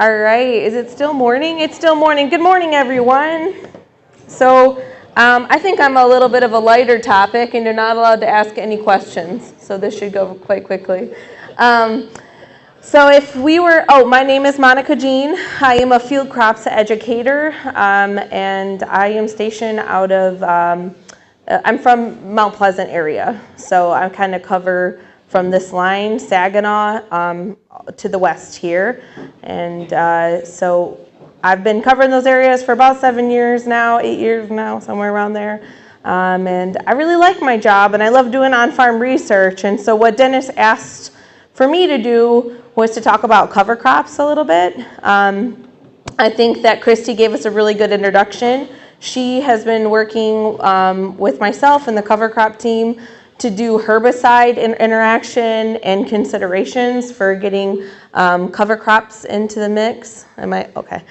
All right, is it still morning? It's still morning. Good morning, everyone. So I think I'm a little bit of a lighter topic, and you're not allowed to ask any questions, so this should go quite quickly. My name is Monica Jean. I am a field crops educator, and I am stationed out of, I'm from Mount Pleasant area, so I kind of cover from this line, Saginaw, to the west here. And so I've been covering those areas for about 7 years now, 8 years now, somewhere around there. And I really like my job, and I love doing on-farm research. And so what Dennis asked for me to do was to talk about cover crops a little bit. I think that Christy gave us a really good introduction. She has been working with myself and the cover crop team to do herbicide interaction and considerations for getting cover crops into the mix. Okay?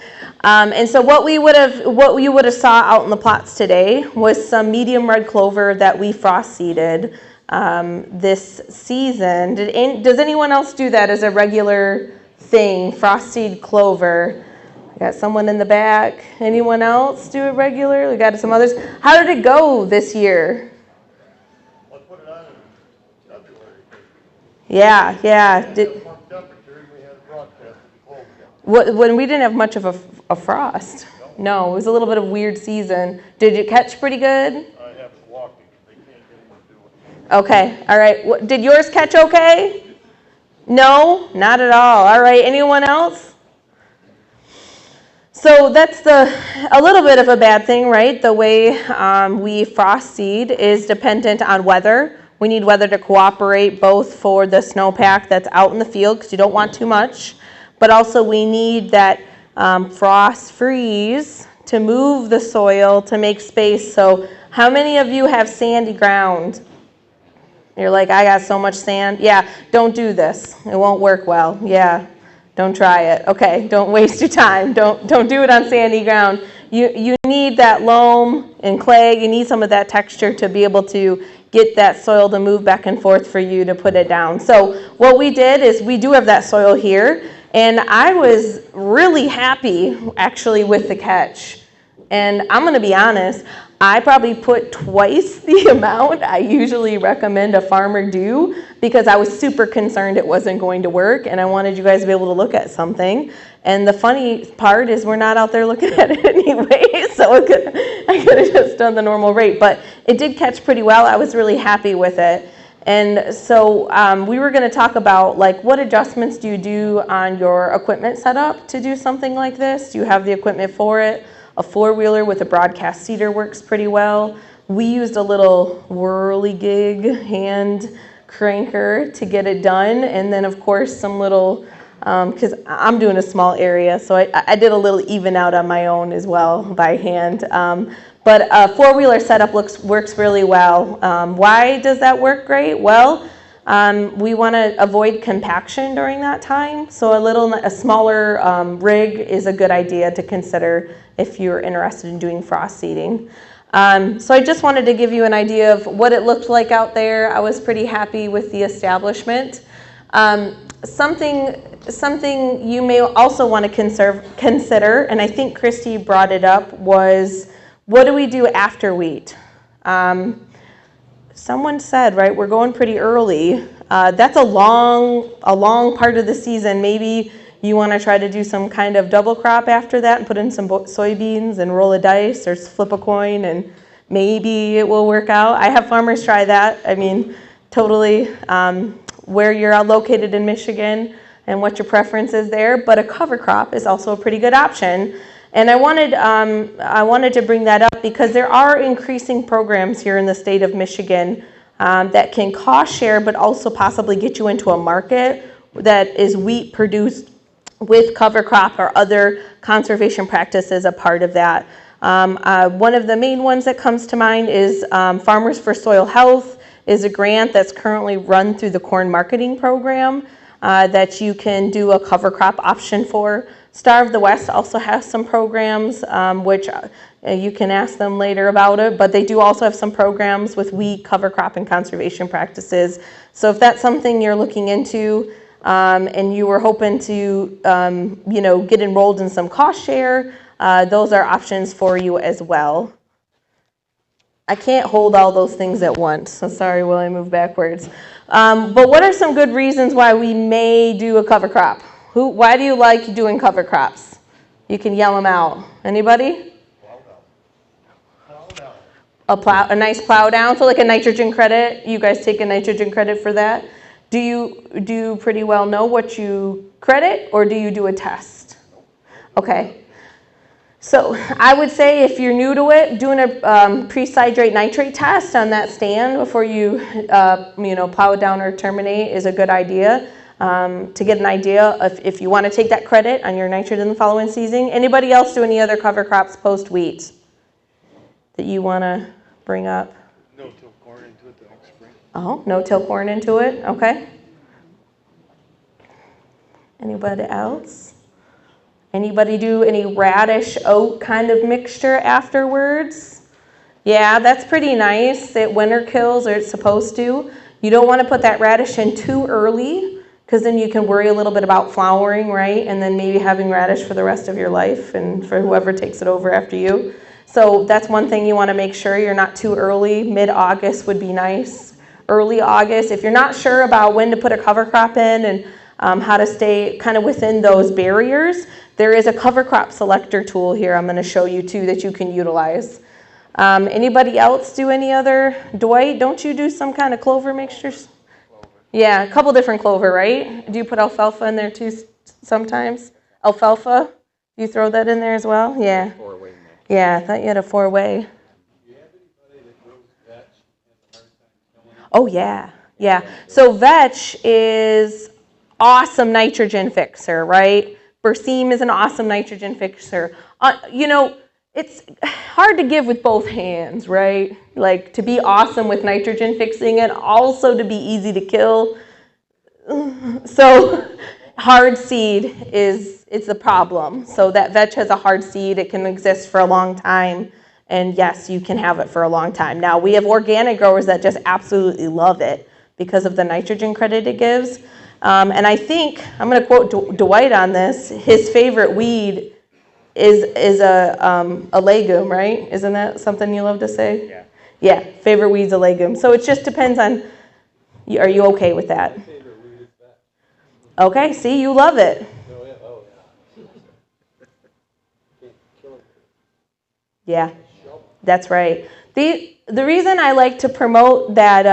And so what you would have saw out in the plots today was some medium red clover that we frost seeded this season. Does anyone else do that as a regular thing? Frost seed clover. I got someone in the back. Anyone else do it regularly? We got some others. How did it go this year? Yeah. When we didn't have much of a frost. No, it was a little bit of a weird season. Did you catch pretty good? I have walking. They can't get anyone to do it. Okay, all right. Did yours catch okay? No, not at all. All right, anyone else? So that's a little bit of a bad thing, right? The way we frost seed is dependent on weather. We need weather to cooperate both for the snowpack that's out in the field because you don't want too much, but also we need that frost freeze to move the soil to make space. So how many of you have sandy ground? You're like, I got so much sand. Yeah, don't do this. It won't work well. Yeah, don't try it. Okay, don't waste your time. Don't do it on sandy ground. You need that loam and clay. You need some of that texture to be able to get that soil to move back and forth for you to put it down. So what we did is we do have that soil here, and I was really happy actually with the catch. And I'm going to be honest, I probably put twice the amount I usually recommend a farmer do because I was super concerned it wasn't going to work, and I wanted you guys to be able to look at something. And the funny part is we're not out there looking at it anyway, so I could have just done the normal rate. But it did catch pretty well. I was really happy with it. And so we were going to talk about, like, what adjustments do you do on your equipment setup to do something like this? Do you have the equipment for it? A four-wheeler with a broadcast seeder works pretty well. We used a little whirligig hand cranker to get it done, and then, of course, some little, because I'm doing a small area, so I did a little even out on my own as well by hand. But a four-wheeler setup works really well. Why does that work great? Well, we want to avoid compaction during that time, so a smaller rig is a good idea to consider if you're interested in doing frost seeding. So I just wanted to give you an idea of what it looked like out there. I was pretty happy with the establishment. Something you may also want to consider, and I think Christy brought it up, was what do we do after wheat? Someone said, right, we're going pretty early. That's a long part of the season. Maybe you want to try to do some kind of double crop after that and put in some soybeans and roll a dice or flip a coin, and maybe it will work out. I have farmers try that. I mean, totally where you're located in Michigan and what your preference is there. But a cover crop is also a pretty good option. And I wanted to bring that up because there are increasing programs here in the state of Michigan that can cost share, but also possibly get you into a market that is wheat produced with cover crop or other conservation practices a part of that. One of the main ones that comes to mind is Farmers for Soil Health is a grant that's currently run through the corn marketing program that you can do a cover crop option for. Star of the West also has some programs, which you can ask them later about it, but they do also have some programs with wheat, cover crop, and conservation practices. So if that's something you're looking into, and you were hoping to, get enrolled in some cost share, those are options for you as well. I can't hold all those things at once, so sorry while I move backwards. But what are some good reasons why we may do a cover crop? Why do you like doing cover crops? You can yell them out. Anybody? A nice plow down, so like a nitrogen credit. You guys take a nitrogen credit for that. Do you pretty well know what you credit, or do you do a test? Okay. So I would say if you're new to it, doing a pre-hydrate nitrate test on that stand before you plow it down or terminate is a good idea to get an idea of if you want to take that credit on your nitrogen the following season. Anybody else do any other cover crops post wheat that you want to bring up? No-till corn into it the next spring. Oh, no-till corn into it. Okay. Anybody else? Anybody do any radish oat kind of mixture afterwards? Yeah, that's pretty nice. It winter kills, or it's supposed to. You don't want to put that radish in too early, because then you can worry a little bit about flowering, right? And then maybe having radish for the rest of your life and for whoever takes it over after you. So that's one thing you want to make sure you're not too early. Mid-August would be nice. Early August. If you're not sure about when to put a cover crop in and how to stay kind of within those barriers, there is a cover crop selector tool here I'm going to show you too that you can utilize. Anybody else do any other? Dwight, don't you do some kind of clover mixtures? Clover. Yeah, a couple different clover, right? Do you put alfalfa in there too sometimes? Alfalfa? You throw that in there as well? Yeah. Four-way mix. Yeah, I thought you had a four-way. Oh, yeah. Yeah. So vetch is awesome nitrogen fixer, right? Berseem is an awesome nitrogen fixer. It's hard to give with both hands, right? Like to be awesome with nitrogen fixing and also to be easy to kill. So hard seed it's the problem. So that vetch has a hard seed. It can exist for a long time. And yes, you can have it for a long time. Now, we have organic growers that just absolutely love it because of the nitrogen credit it gives. And I think, I'm going to quote Dwight on this, his favorite weed is a legume, right? Isn't that something you love to say? Yeah. Yeah, favorite weed's a legume. So it just depends on, are you okay with that? Okay, see, you love it. Yeah, that's right. The reason I like to promote that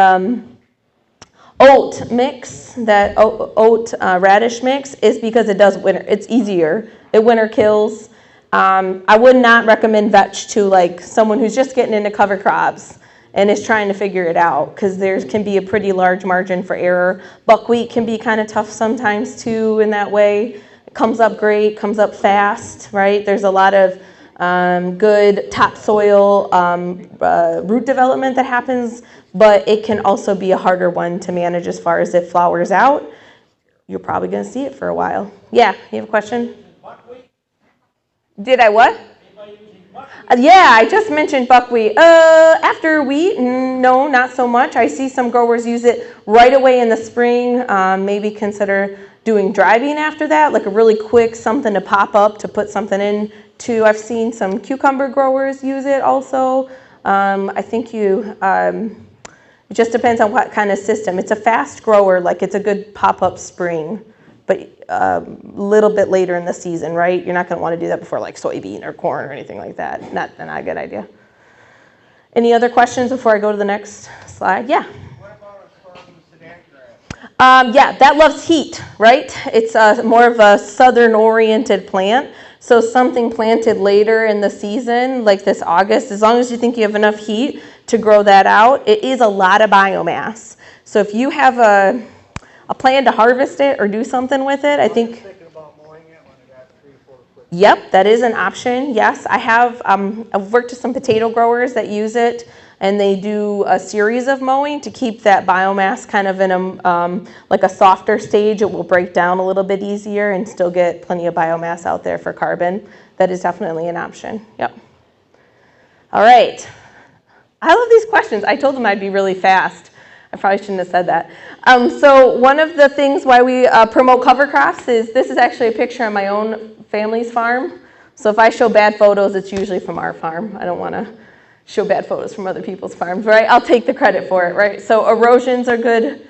oat mix, that oat radish mix, is because it does winter. It's easier. It winter kills. I would not recommend vetch to like someone who's just getting into cover crops and is trying to figure it out, because there can be a pretty large margin for error. Buckwheat can be kind of tough sometimes too in that way. It comes up great, comes up fast, right? There's a lot of good topsoil root development that happens, but it can also be a harder one to manage as far as it flowers out. You're probably going to see it for a while. Yeah, you have a question? Did I what? Yeah, I just mentioned buckwheat. After wheat, no, not so much. I see some growers use it right away in the spring. Maybe consider doing dry bean after that, like a really quick something to pop up to put something in to. I've seen some cucumber growers use it also. I think it just depends on what kind of system. It's a fast grower, like it's a good pop-up spring, but a little bit later in the season, right? You're not going to want to do that before like soybean or corn or anything like that. Not a good idea. Any other questions before I go to the next slide? Yeah. What about a storm Saginaw? Yeah, that loves heat, right? It's more of a southern-oriented plant. So something planted later in the season, like this August, as long as you think you have enough heat to grow that out, it is a lot of biomass. So if you have a plan to harvest it or do something with it, I think. Thinking about mowing it when it got 3-4 foot. Yep, that is an option. Yes, I have. I've worked with some potato growers that use it, and they do a series of mowing to keep that biomass kind of in a like a softer stage. It will break down a little bit easier and still get plenty of biomass out there for carbon. That is definitely an option. Yep. All right. I love these questions. I told them I'd be really fast. I probably shouldn't have said that. So one of the things why we promote cover crops is this is actually a picture of my own family's farm. So if I show bad photos, it's usually from our farm. I don't want to show bad photos from other people's farms, right? I'll take the credit for it, right? So erosion's are good.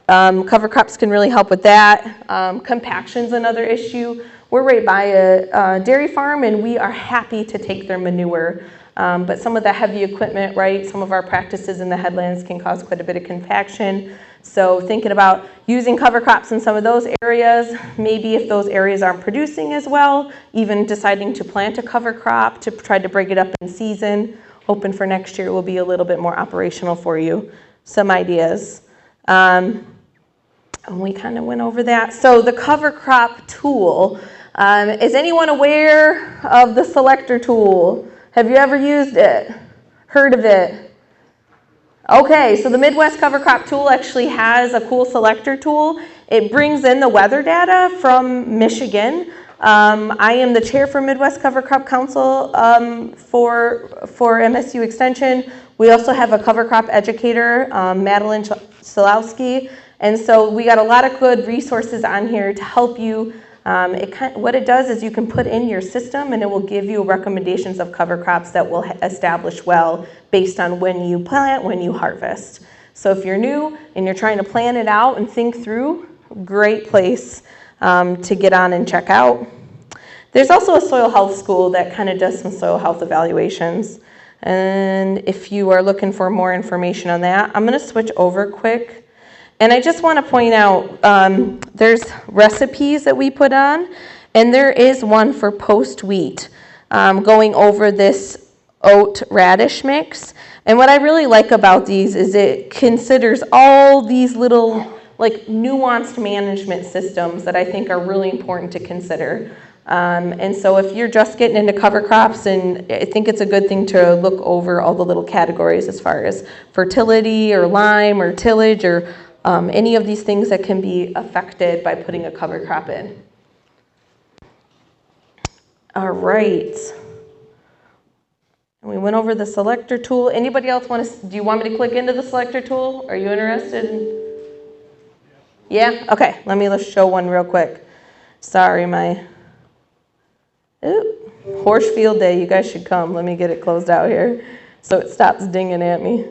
Cover crops can really help with that. Compaction's another issue. We're right by a dairy farm, and we are happy to take their manure. But some of the heavy equipment, right, some of our practices in the headlands can cause quite a bit of compaction. So thinking about using cover crops in some of those areas, maybe if those areas aren't producing as well, even deciding to plant a cover crop to try to break it up in season. Hoping for next year will be a little bit more operational for you. Some ideas. And we kind of went over that. So the cover crop tool, is anyone aware of the selector tool? Have you ever used it? Heard of it? Okay, so the Midwest Cover Crop Tool actually has a cool selector tool. It brings in the weather data from Michigan. I am the chair for Midwest Cover Crop Council for MSU Extension. We also have a cover crop educator, Madeline Solowski. And so we got a lot of good resources on here to help you. What it does is you can put in your system and it will give you recommendations of cover crops that will establish well based on when you plant, when you harvest. So if you're new and you're trying to plan it out and think through, great place to get on and check out. There's also a soil health school that kind of does some soil health evaluations. And if you are looking for more information on that, I'm going to switch over quick. And I just want to point out, there's recipes that we put on, and there is one for post wheat, going over this oat radish mix. And what I really like about these is it considers all these little like nuanced management systems that I think are really important to consider. And so if you're just getting into cover crops, and I think it's a good thing to look over all the little categories as far as fertility or lime or tillage or any of these things that can be affected by putting a cover crop in. All right. And we went over the selector tool. Anybody else do you want me to click into the selector tool? Are you interested? Yeah? Okay, let me just show one real quick. Sorry, horse field day, you guys should come. Let me get it closed out here so it stops dinging at me.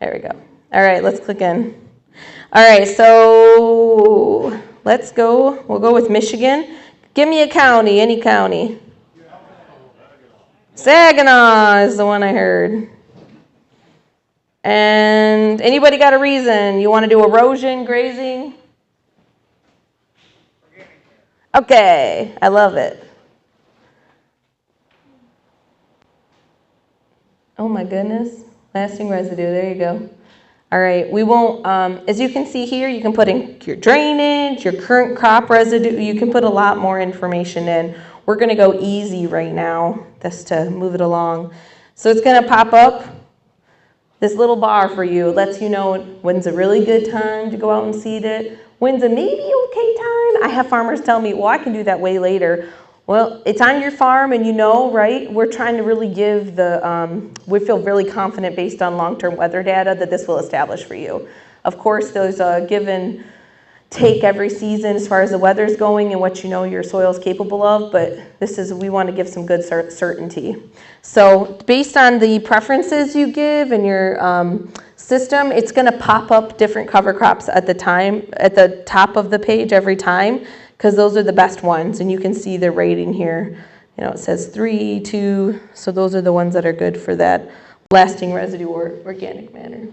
There we go. All right, let's click in. All right, so let's go. We'll go with Michigan. Give me a county, any county. Saginaw is the one I heard. And anybody got a reason? You want to do erosion, grazing? Okay, I love it. Oh my goodness, lasting residue, there you go. All right, we won't, as you can see here, you can put in your drainage, your current crop residue, you can put a lot more information in. We're gonna go easy right now, just to move it along. So it's gonna pop up this little bar for you. It lets you know when's a really good time to go out and seed it, when's a maybe okay time. I have farmers tell me, well, I can do that way later. Well, it's on your farm and you know, right? We're trying to really give we feel really confident based on long-term weather data that this will establish for you. Of course, there's a give and take every season as far as the weather's going and what you know your soil is capable of, but we want to give some good certainty. So based on the preferences you give and your system, it's going to pop up different cover crops at the top of the page every time, because those are the best ones, and you can see the rating here. You know, it says 3, 2, so those are the ones that are good for that lasting residue or organic matter.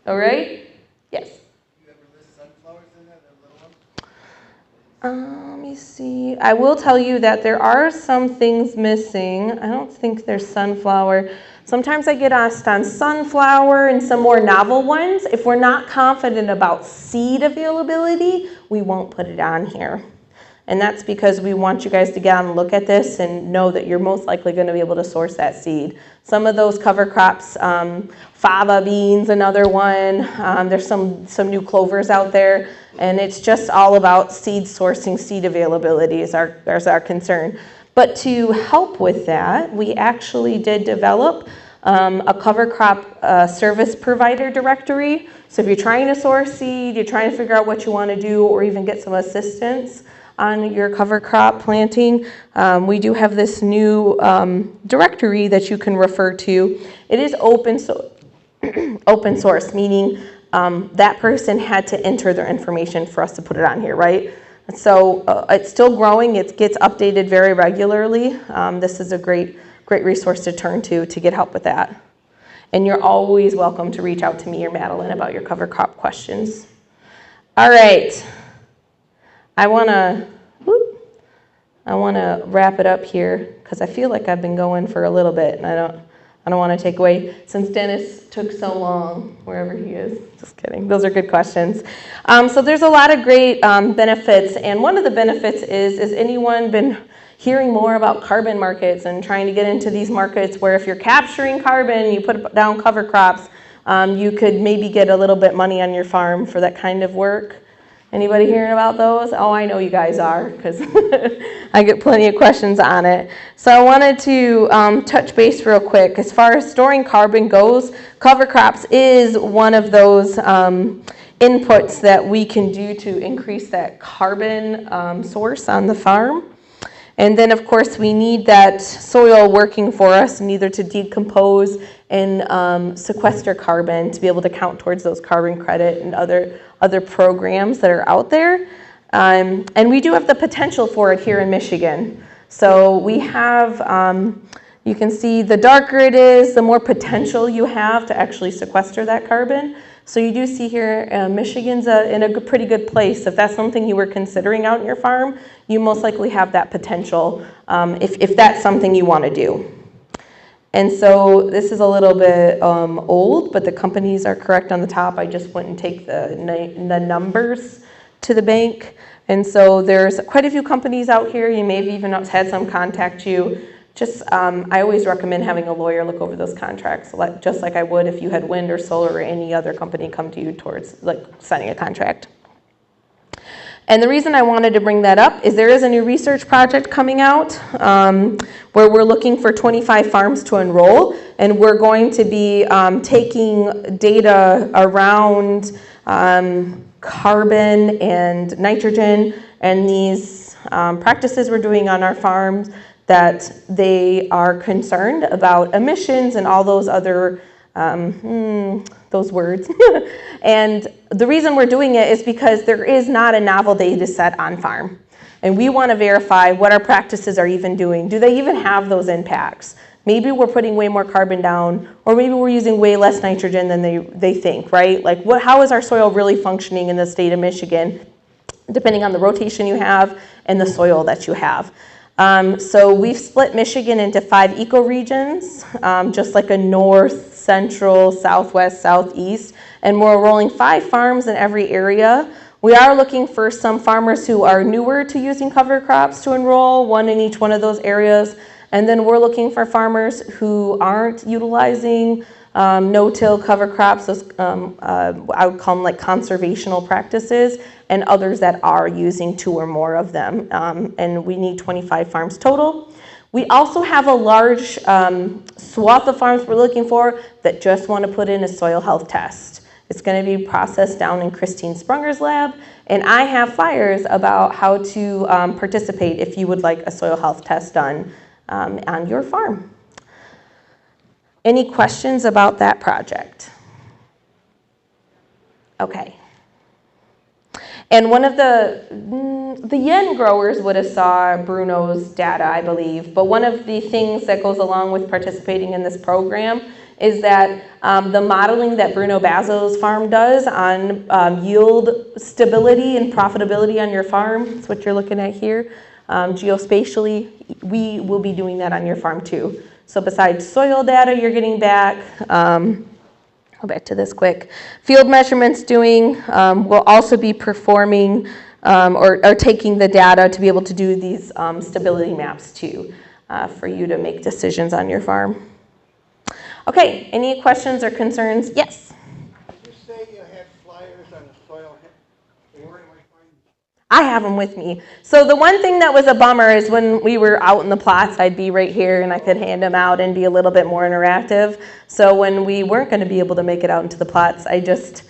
All right? Yes? You ever list sunflowers in there, the little ones? Let me see. I will tell you that there are some things missing. I don't think there's sunflower. Sometimes I get asked on sunflower and some more novel ones. If we're not confident about seed availability, we won't put it on here. And that's because we want you guys to get on and look at this and know that you're most likely going to be able to source that seed. Some of those cover crops, fava beans, another one. There's some new clovers out there, and it's just all about seed sourcing, seed availability is our concern. But to help with that, we actually did develop a cover crop service provider directory. So if you're trying to source seed, you're trying to figure out what you want to do, or even get some assistance on your cover crop planting, we do have this new directory that you can refer to. It is open source, meaning that person had to enter their information for us to put it on here, right? So it's still growing. It gets updated very regularly. This is a great resource to turn to get help with that. And you're always welcome to reach out to me or Madeline about your cover crop questions. All right. I want to wrap it up here because I feel like I've been going for a little bit, and I don't want to take away, since Dennis took so long, wherever he is. Just kidding. Those are good questions. So there's a lot of great benefits, and one of the benefits is anyone been hearing more about carbon markets and trying to get into these markets where if you're capturing carbon, you put down cover crops, you could maybe get a little bit money on your farm for that kind of work. Anybody hearing about those? Oh, I know you guys are, because I get plenty of questions on it. So I wanted to touch base real quick. As far as storing carbon goes, cover crops is one of those inputs that we can do to increase that carbon source on the farm. And then, of course, we need that soil working for us, either to decompose and sequester carbon to be able to count towards those carbon credit and other programs that are out there. And we do have the potential for it here in Michigan. So we have, you can see the darker it is, the more potential you have to actually sequester that carbon. So you do see here, Michigan's in a pretty good place. If that's something you were considering out in your farm, you most likely have that potential if that's something you want to do. And so this is a little bit old, but the companies are correct on the top. I just went and take the numbers to the bank. And so there's quite a few companies out here. You may have even had some contact you. Just, I always recommend having a lawyer look over those contracts, just like I would if you had wind or solar or any other company come to you towards like signing a contract. And the reason I wanted to bring that up is there is a new research project coming out where we're looking for 25 farms to enroll, and we're going to be taking data around carbon and nitrogen and these practices we're doing on our farms that they are concerned about emissions and all those other those words. And the reason we're doing it is because there is not a novel data set on farm. And we want to verify what our practices are even doing. Do they even have those impacts? Maybe we're putting way more carbon down, or maybe we're using way less nitrogen than they think, right? Like how is our soil really functioning in the state of Michigan, depending on the rotation you have and the soil that you have. So we've split Michigan into 5 ecoregions, just like a north, central, southwest, southeast, and we're enrolling 5 farms in every area. We are looking for some farmers who are newer to using cover crops to enroll, 1 in each one of those areas, and then we're looking for farmers who aren't utilizing no-till cover crops, those, I would call them like conservational practices, and others that are using 2 or more of them. And we need 25 farms total. We also have a large swath of farms we're looking for that just want to put in a soil health test. It's going to be processed down in Christine Sprunger's lab, and I have flyers about how to participate if you would like a soil health test done on your farm. Any questions about that project? Okay. And one of the yen growers would have saw Bruno's data, I believe, but one of the things that goes along with participating in this program is that the modeling that Bruno Bazzo's farm does on yield stability and profitability on your farm, that's what you're looking at here, geospatially, we will be doing that on your farm too. So besides soil data you're getting back, go back to this quick. Field measurements doing, we'll also be performing or taking the data to be able to do these stability maps too, for you to make decisions on your farm. Okay, any questions or concerns? Yes? Did you say you had flyers on the soil? Where do I find them? I have them with me. So the one thing that was a bummer is when we were out in the plots, I'd be right here and I could hand them out and be a little bit more interactive. So when we weren't going to be able to make it out into the plots, I just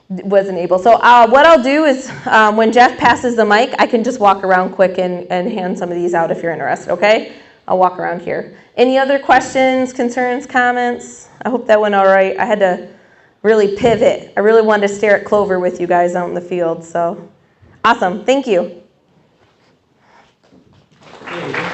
wasn't able. So what I'll do is when Jeff passes the mic, I can just walk around quick and hand some of these out if you're interested, okay? I'll walk around here. Any other questions, concerns, comments? I hope that went all right. I had to really pivot. I really wanted to stare at Clover with you guys out in the field, so awesome. Thank you. Okay,